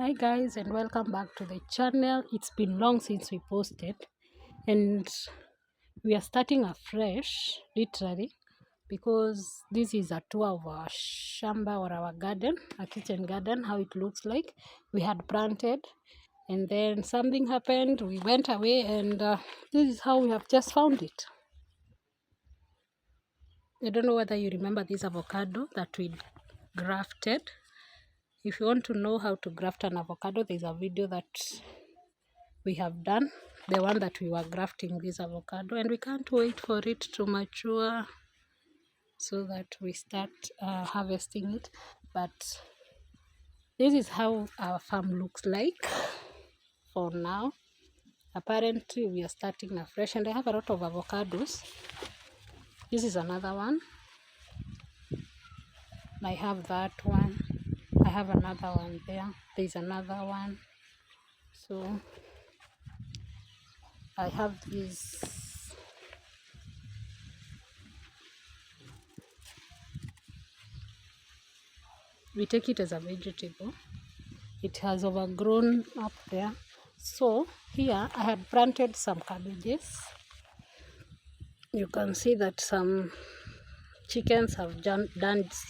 Hi guys, and welcome back to the channel. It's been long since we posted, and we are starting afresh literally, because this is a tour of our shamba or our garden, a kitchen garden, how it looks like. We had planted and then something happened, we went away, and this is how we have just found it. I don't know whether you remember this avocado that we grafted. If you want to know how to graft an avocado, there's a video that we have done, the one that we were grafting this avocado, and we can't wait for it to mature so that we start harvesting it. But this is how our farm looks like for now. Apparently we are starting afresh, and I have a lot of avocados. This is another one. I have that one. I have another one there. There's another one. So I have this. We take it as a vegetable. It has overgrown up there. So here I had planted some cabbages. You can see that some chickens have done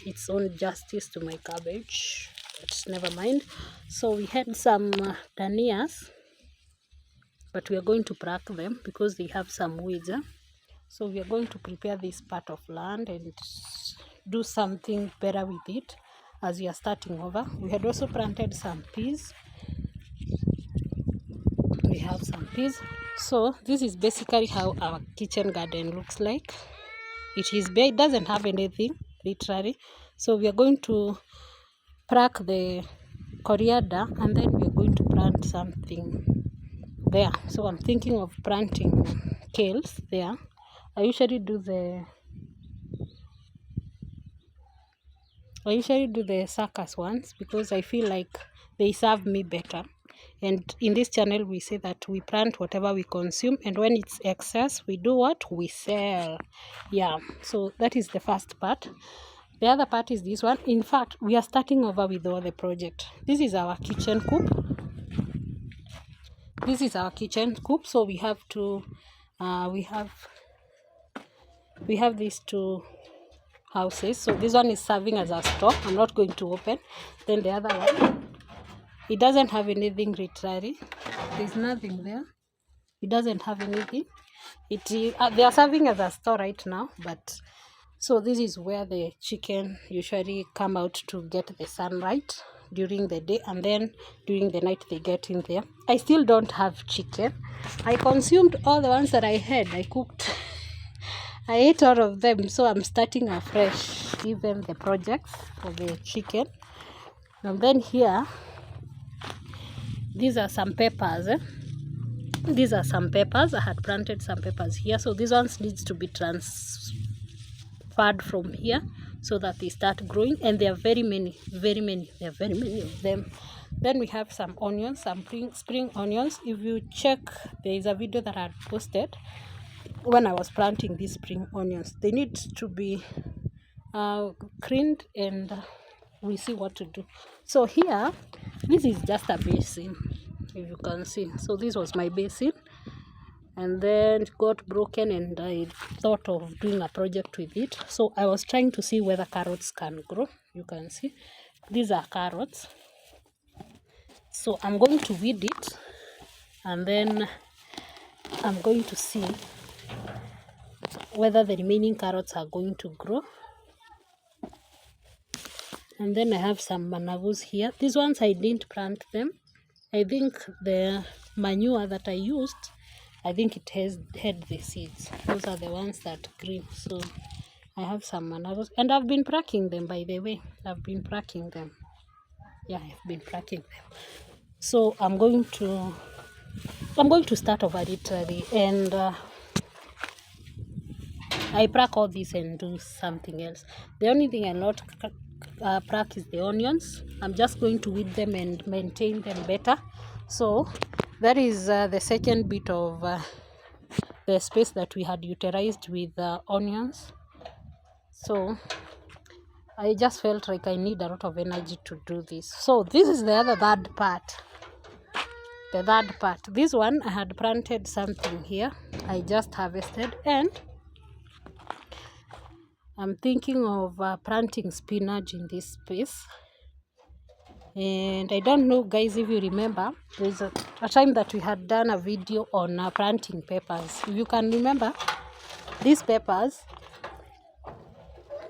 its own justice to my cabbage, but never mind. So we had some dahlias, but we are going to pluck them because they have some weeds. So we are going to prepare this part of land and do something better with it as we are starting over. We had also planted some peas. We have some peas. So this is basically how our kitchen garden looks like. It doesn't have anything literally. So we are going to pluck the coriander, and then we are going to plant something there. So I'm thinking of planting kales there. I usually do the circus ones because I feel like they serve me better. And in this channel we say that we plant whatever we consume, and when it's excess, we do what? We sell. Yeah, so that is the first part. The other part is this one. In fact, we are starting over with all the project. This is our kitchen coop. So we have to we have these two houses. So this one is serving as a store. I'm not going to open. Then the other one, it doesn't have anything literally. There's nothing there. It doesn't have anything. They are serving as a store right now, but so this is where the chicken usually come out to get the sunlight during the day, and then during the night they get in there. I still don't have chicken. I consumed all the ones that I had. I cooked. I ate all of them, so I'm starting afresh, even the projects for the chicken. And then here, these are some peppers. These are some peppers. I had planted some peppers here, so these ones needs to be transferred from here so that they start growing, and there are very many. There are very many of them. Then we have some onions, some spring onions. If you check, there is a video that I had posted when I was planting these spring onions. They need to be cleaned, and we see what to do. So here, this is just a basin, if you can see. So this was my basin, and then it got broken, and I thought of doing a project with it. So I was trying to see whether carrots can grow. You can see these are carrots. So I'm going to weed it, and then I'm going to see whether the remaining carrots are going to grow. And then I have some manavus here. These ones I didn't plant them. I think the manure that I used, I think it had the seeds. Those are the ones that grew. So I have some manavus, and I've been plucking them, by the way. I've been plucking them. Yeah, I've been plucking them. So I'm going to start over literally, and I pluck all this and do something else. The only thing I'll not pluck is the onions. I'm just going to weed them and maintain them better. So that is the second bit of the space that we had utilized with onions. So I just felt like I need a lot of energy to do this. So this is the third part. The third part. This one, I had planted something here. I just harvested, and I'm thinking of planting spinach in this space. And I don't know, guys, if you remember, there's a time that we had done a video on planting peppers. If you can remember, these peppers,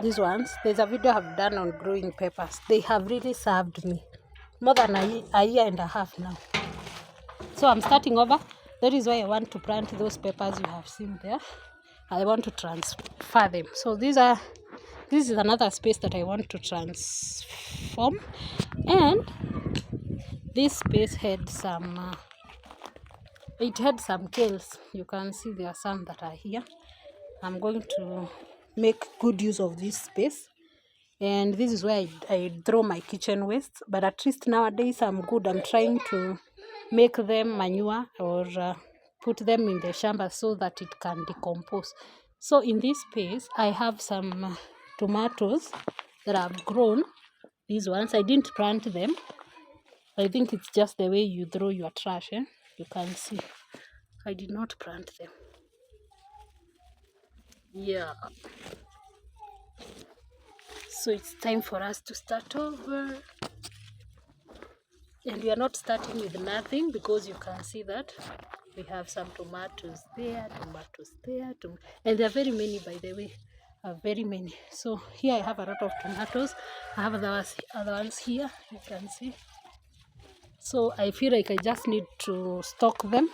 these ones, there's a video I've done on growing peppers. They have really served me more than a year and a half now. So I'm starting over. That is why I want to plant those peppers you have seen there. I want to transfer them. So this is another space that I want to transform. And this space had some kales. You can see there are some that are here. I'm going to make good use of this space, and this is where I throw my kitchen waste. But at least nowadays I'm good. I'm trying to make them manure, or put them in the shamba so that it can decompose. So in this space I have some tomatoes that I've grown. These ones I didn't plant them. I think it's just the way you throw your trash. You can see I did not plant them. Yeah, so it's time for us to start over, and we are not starting with nothing, because you can see that we have some tomatoes there, and there are very many, by the way, very many. So here I have a lot of tomatoes. I have other ones here, you can see. So I feel like I just need to stock them,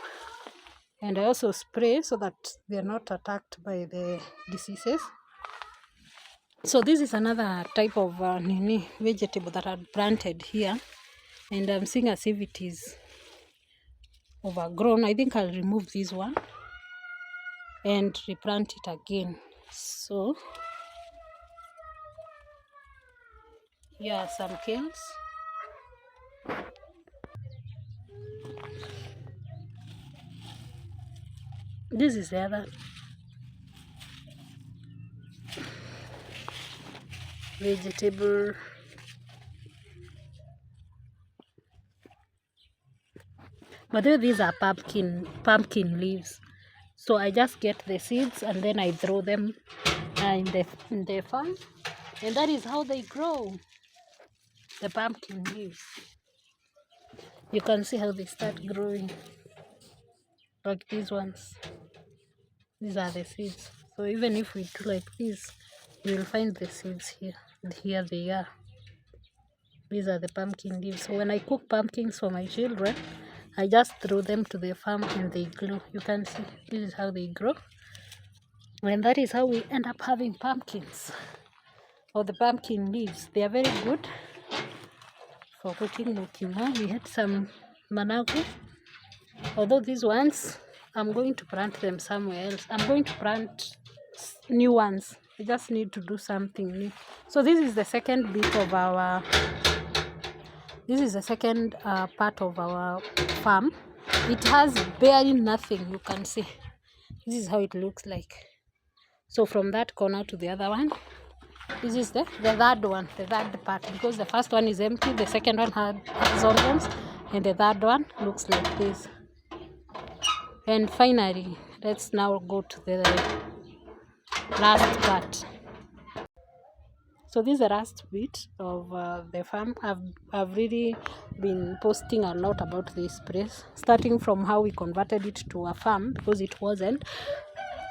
and I also spray so that they are not attacked by the diseases. So this is another type of vegetable that I planted here, and I'm seeing as if it is overgrown. I think I'll remove this one and replant it again. So here are some kales. This is the other vegetable. But these are pumpkin leaves. So I just get the seeds and then I throw them in the farm, and that is how they grow, the pumpkin leaves. You can see how they start growing, like these ones. These are the seeds. So even if we do like this, you will find the seeds here. Here they are. These are the pumpkin leaves. So when I cook pumpkins for my children, I just throw them to the farm and they grow. You can see this is how they grow. And that is how we end up having pumpkins, or the pumpkin leaves. They are very good for cooking mukimo. We had some managu. Although these ones, I'm going to plant them somewhere else. I'm going to plant new ones. I just need to do something new. So this is the second bit of our, this is the second part of our farm. It has barely nothing, you can see. This is how it looks like. So from that corner to the other one, this is the third one, the third part, because the first one is empty, the second one has organs, and the third one looks like this. And finally, let's now go to the last part. So this is the last bit of the farm. I've really been posting a lot about this place, starting from how we converted it to a farm, because it wasn't.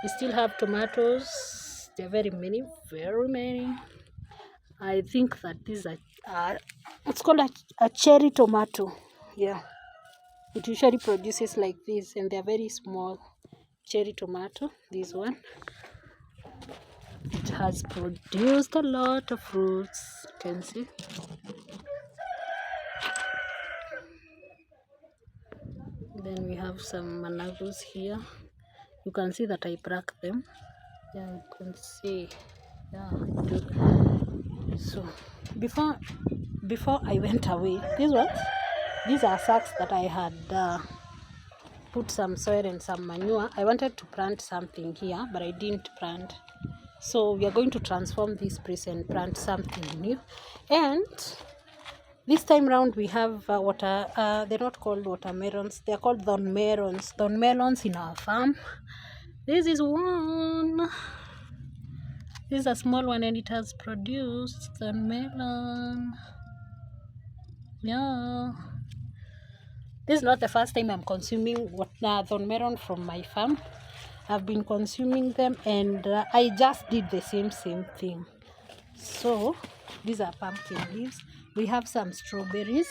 We still have tomatoes. There are very many, very many. I think that these are it's called a cherry tomato. Yeah, it usually produces like this, and they're very small. Cherry tomato, this one. It has produced a lot of fruits, you can see. Then we have some managos here. You can see that I cracked them. Yeah, you can see. Yeah, I do. So before I went away, these are sacks that I had put some soil and some manure. I wanted to plant something here, but I didn't plant. So we are going to transform this place and plant something new. And this time round we have they're not called watermelons, they're called thorn melons in our farm. This is one. This is a small one and it has produced thorn melon. Yeah. This is not the first time I'm consuming thorn melon from my farm. I've been consuming them, and I just did the same thing. So these are pumpkin leaves. We have some strawberries.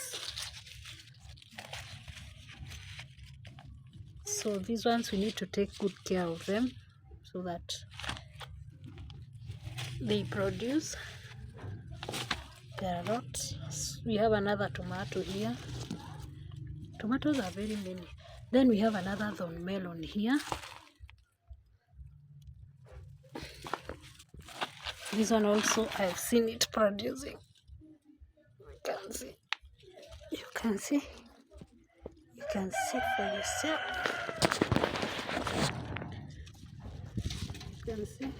So these ones we need to take good care of them so that they produce. Carrot. We have another tomato here. Tomatoes are very many. Then we have another thorn melon here. This one also I've seen it producing. You can see for yourself. You can see.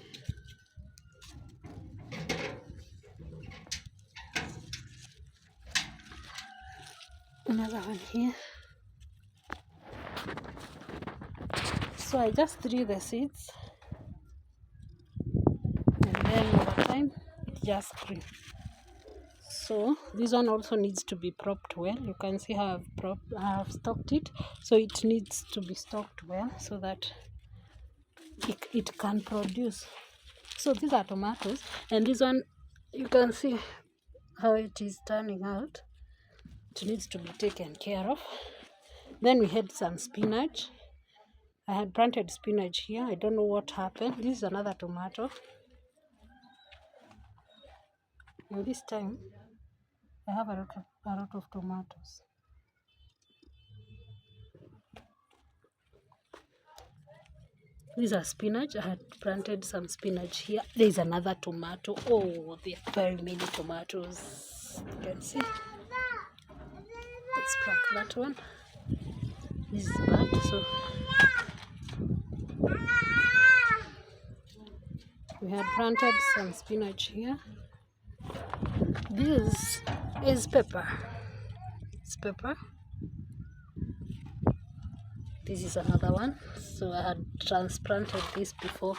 Another one here. So I just threw the seeds, and then over time it just grew. So this one also needs to be propped well. You can see how I've stocked it. So it needs to be stocked well so that it can produce. So these are tomatoes, and this one you can see how it is turning out. It needs to be taken care of. Then we had some spinach. I had planted spinach here. I don't know what happened. This is another tomato. And this time I have a lot of tomatoes. These are spinach. I had planted some spinach here. There is another tomato. Oh, there are very many tomatoes. You can see. Let's pluck that one. This is bad. So we had planted some spinach here. This is pepper. It's pepper. This is another one. So I had transplanted this before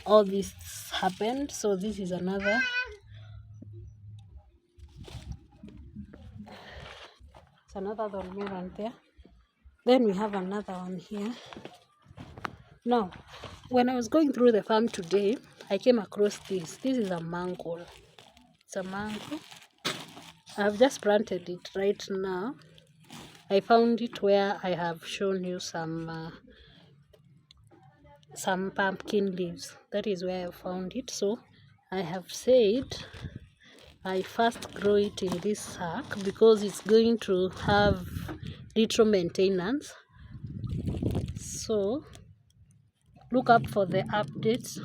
all this happened. So this is another. It's another thorn melon there. Then we have another one here. Now, when I was going through the farm today, I came across this. This is a mango. It's a mango. I've just planted it right now. I found it where I have shown you some pumpkin leaves. That is where I found it. So I have said I first grow it in this sack because it's going to have little maintenance. So look up for the updates.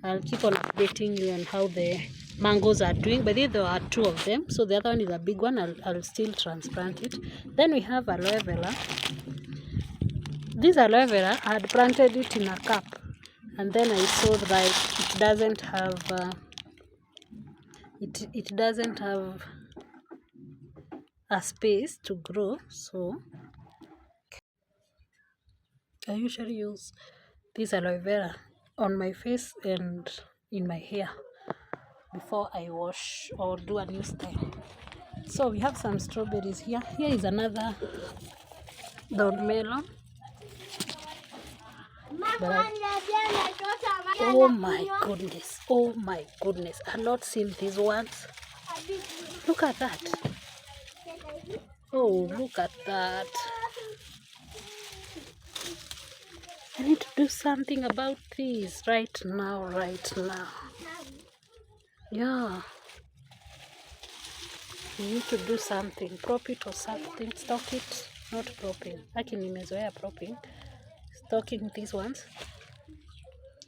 I'll keep on updating you on how the mangoes are doing. But there are two of them, so the other one is a big one. I'll still transplant it. Then we have aloe vera. This aloe vera, I had planted it in a cup, and then I saw that it doesn't have it doesn't have a space to grow. So I usually use this aloe vera on my face and in my hair before I wash or do a new style. So we have some strawberries here. Here is another thorn melon. Oh my goodness, I've not seen these ones. Look at that. Oh, look at that. I need to do something about this right now. Yeah, you need to do something. Prop it or something. Stock it. Not propping. Actually, nimezoea propping. Stocking these ones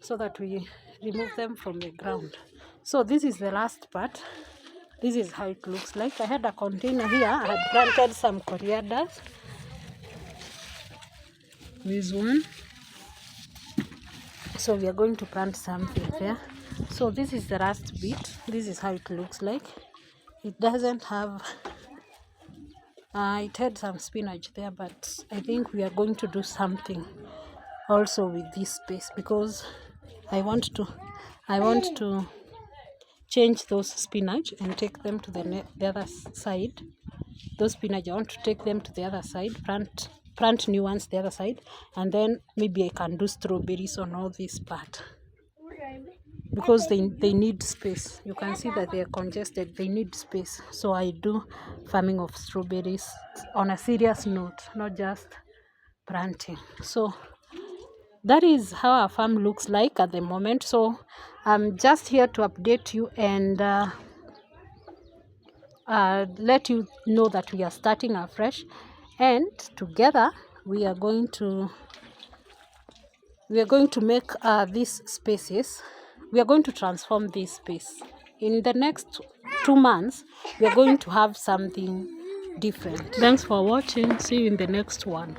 so that we remove them from the ground. So this is the last part. This is how it looks like. I had a container here. I had planted some corianders. This one. So we are going to plant something there. So this is the last bit. This is how it looks like. It doesn't have it had some spinach there, but I think we are going to do something also with this space, because I want to change those spinach and take them to the other side. Those spinach, I want to take them to the other side, plant new ones the other side, and then maybe I can do strawberries on all this part, because they need space. You can see that they are congested, they need space. So I do farming of strawberries on a serious note, not just planting. So that is how our farm looks like at the moment. So I'm just here to update you and let you know that we are starting afresh, and together we are going to make these spaces. We are going to transform this space. In the next 2 months, we are going to have something different. Thanks for watching. See you in the next one.